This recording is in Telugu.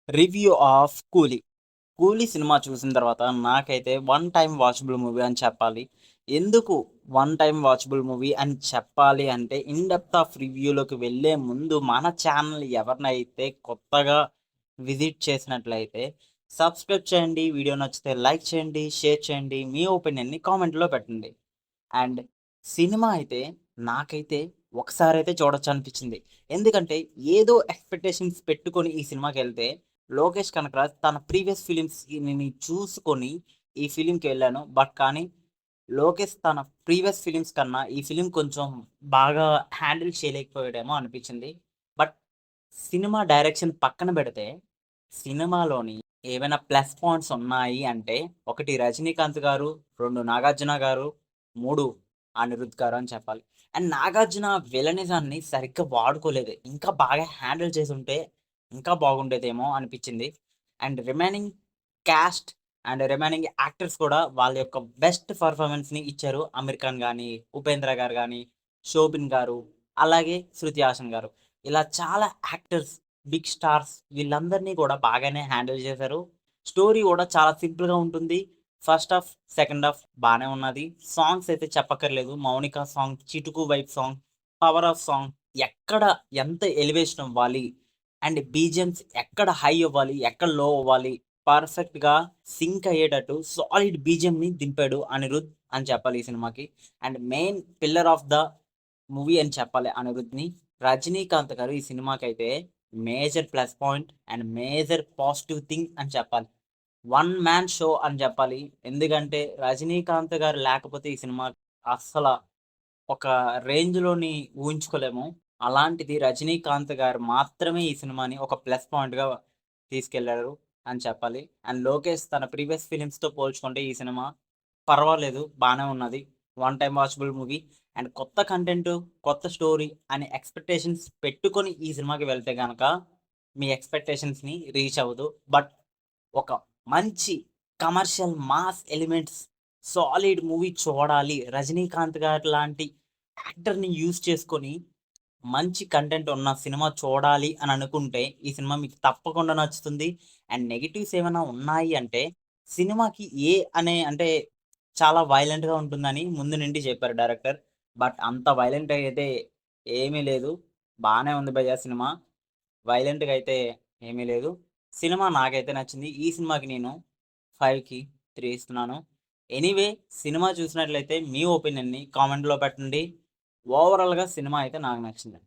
రివ్యూ ఆఫ్ 'కూలీ'. 'కూలీ' సినిమా చూసిన తర్వాత నాకైతే వన్ టైమ్ వాచబుల్ మూవీ అని చెప్పాలి. ఎందుకు వన్ టైమ్ వాచబుల్ మూవీ అని చెప్పాలి అంటే, ఇన్ డెప్త్ ఆఫ్ రివ్యూలోకి వెళ్ళే ముందు మన ఛానల్ ఎవరినైతే కొత్తగా విజిట్ చేసినట్లయితే సబ్స్క్రైబ్ చేయండి. వీడియో నచ్చితే లైక్ చేయండి, షేర్ చేయండి. మీ ఒపీనియన్‌ని కామెంట్‌లో పెట్టండి. అండ్ సినిమా అయితే నాకైతే ఒకసారైతే చూడొచ్చనిపించింది. ఎందుకంటే ఏదో ఎక్స్‌పెక్టేషన్స్ పెట్టుకొని ఈ సినిమాకెళ్తే, లోకేష్ కనకరాజ్ తన ప్రీవియస్ ఫిలిమ్స్‌ని చూసుకొని ఈ ఫిల్మ్‌కెళ్ళాను. బట్ కానీ లోకేష్ తన ప్రీవియస్ ఫిలిమ్స్ కన్నా ఈ ఫిల్మ్ కొంచెం బాగా హ్యాండిల్ చేయలేకపోయాడేమో అనిపించింది. బట్ సినిమా డైరెక్షన్ పక్కన పెడితే, సినిమాలోని ఏవైనా ప్లస్ పాయింట్స్ ఉన్నాయి అంటే, 1 రజనీకాంత్ గారు, 2 నాగార్జున గారు, 3 అనిరుద్ గారు అని చెప్పాలి. అండ్ నాగార్జున విలనిజాన్ని సరిగ్గా వాడుకోలేదు. ఇంకా బాగా హ్యాండిల్ చేసుంటే ఇంకా బాగుండేదేమో అనిపించింది. And remaining cost and remaining actors కూడా వాళ్ళ యొక్క బెస్ట్ పెర్ఫార్మన్స్‌ని ఇచ్చారు. 'అమీర్ ఖాన్' గాని, 'ఉపేంద్ర' గారు గాని, 'శోభిన్' గారు, అలాగే 'శృతి హాసన్' గారు. ఇలా చాలా యాక్టర్స్, బిగ్ స్టార్స్ వీళ్ళందరినీ కూడా బాగానే హ్యాండిల్ చేశారు. స్టోరీ కూడా చాలా సింపుల్‌గా ఉంటుంది. ఫస్ట్ హాఫ్, సెకండ్ హాఫ్ బానే ఉన్నది. సాంగ్స్ అయితే చెప్పక్కర్లేదు. 'మౌనిక' సాంగ్, 'చిటుకు wife' song, 'power of' song ఎక్కడ ఎంత ఎలివేషన్ ఇవ్వాలి అండ్ బీజీఎమ్స్ ఎక్కడ హై అవ్వాలి, ఎక్కడ లో అవ్వాలి, పర్ఫెక్ట్‌గా సింక్ అయ్యేటట్టు సాలిడ్ బీజీఎంని దింపాడు అనిరుద్ అని చెప్పాలి ఈ సినిమాకి. And main pillar of the movie అని చెప్పాలి అనిరుద్‌ని. రజనీకాంత్ గారు ఈ సినిమాకైతే major plus point and major positive thing అని చెప్పాలి. వన్ మ్యాన్ షో అని చెప్పాలి. ఎందుకంటే రజనీకాంత్ గారు లేకపోతే ఈ సినిమా అస్సల ఒక రేంజ్‌లోని ఊహించుకోలేము. అలాంటిది రజనీకాంత్ గారు మాత్రమే ఈ సినిమాని ఒక ప్లస్ పాయింట్‌గా తీసుకెళ్లారు అని చెప్పాలి. అండ్ లోకేష్ తన ప్రీవియస్ ఫిల్మ్స్‌తో పోల్చుకుంటే ఈ సినిమా పర్వాలేదు. బానే ఉన్నది. One time watchable movie. And కొత్త కంటెంట్, కొత్త స్టోరీ అనే ఎక్స్‌పెక్టేషన్స్ పెట్టుకొని ఈ సినిమాకి వెళ్తే గనక మీ ఎక్స్‌పెక్టేషన్స్‌ని రీచ్ అవ్వదు. బట్ ఒక మంచి commercial mass elements solid movie చూడాలి. రజనీకాంత్ గారి లాంటి యాక్టర్‌ని యూజ్ చేసుకొని మంచి కంటెంట్ ఉన్న సినిమా చూడాలి అని అనుకుంటే, ఈ సినిమా మీకు తప్పకుండా నచ్చుతుంది. అండ్ నెగెటివ్స్ ఏమైనా ఉన్నాయి అంటే, సినిమాకి అంటే చాలా వయలెంట్‌గా ఉంటుందని ముందు నుండి చెప్పారు డైరెక్టర్. బట్ అంత వయలెంట్ అయితే ఏమీ లేదు. బానే ఉంది భయ్యా సినిమా. వైలెంట్‌గా అయితే ఏమీ లేదు. సినిమా నాకైతే నచ్చింది. ఈ సినిమాకి నేను 5కి 3 ఇస్తున్నాను. ఎనీవే సినిమా చూసినట్లయితే మీ ఒపీనియన్‌ని కామెంట్‌లో పెట్టండి. ఓవరాల్‌గా సినిమా అయితే నాకు నచ్చింది.